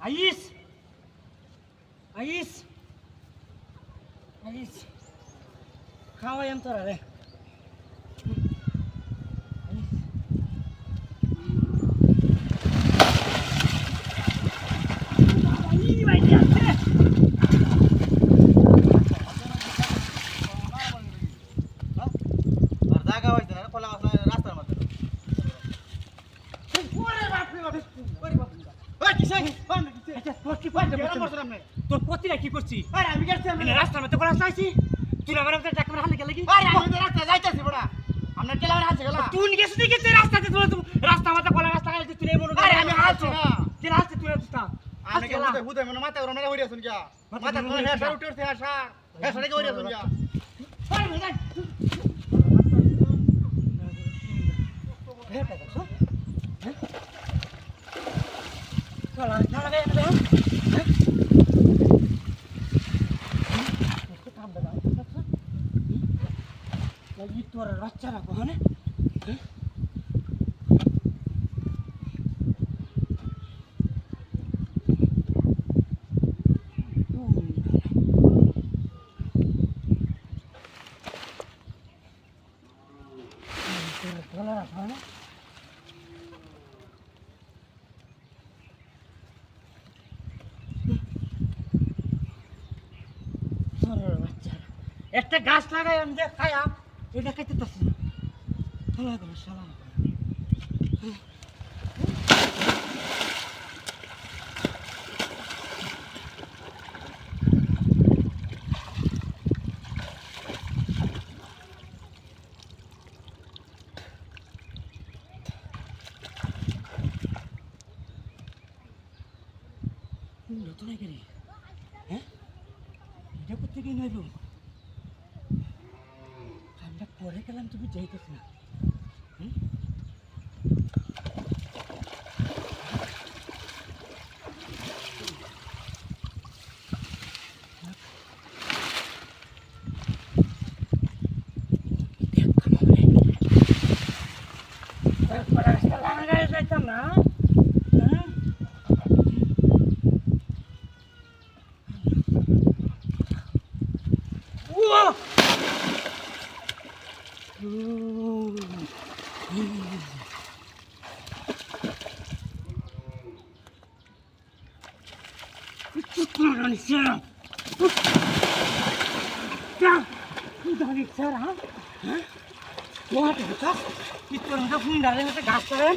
আইস আইস আইস খাওয়াই আমি তোরা রে তোর পতিরা কি করছি রাস্তার মধ্যে রাস্তা আইছি তুই আমার টাকা হালে গেলে কি রাস্তা যাইতেছি বড়া আমরা টেলার আছে গেলা তুই গেছিস দিকে রাস্তাতে তোর রাস্তা মাথা কলা রাস্তা আইছি তুই মনে আরে আমি হালছি না যে রাস্তা তুই রাস্তা আমি কে হুদে মনে মাথা ওরা মেলা হইরা শুন গিয়া মাথা কোন হেসার উঠছে হেসার হেসারে কে হইরা শুন গিয়া চলা চলা রে তোর বাচ্চারা কোনে একটা গাছ লাগাই আমি যে খায়া এটা খাইতে পারছি না সালাম নতুন গেলি হ্যাঁ এটা করতে গিয়ে নইল আমরা পরে গেলাম তুমি যাইতেছ না যাইতাম না গাছ করেন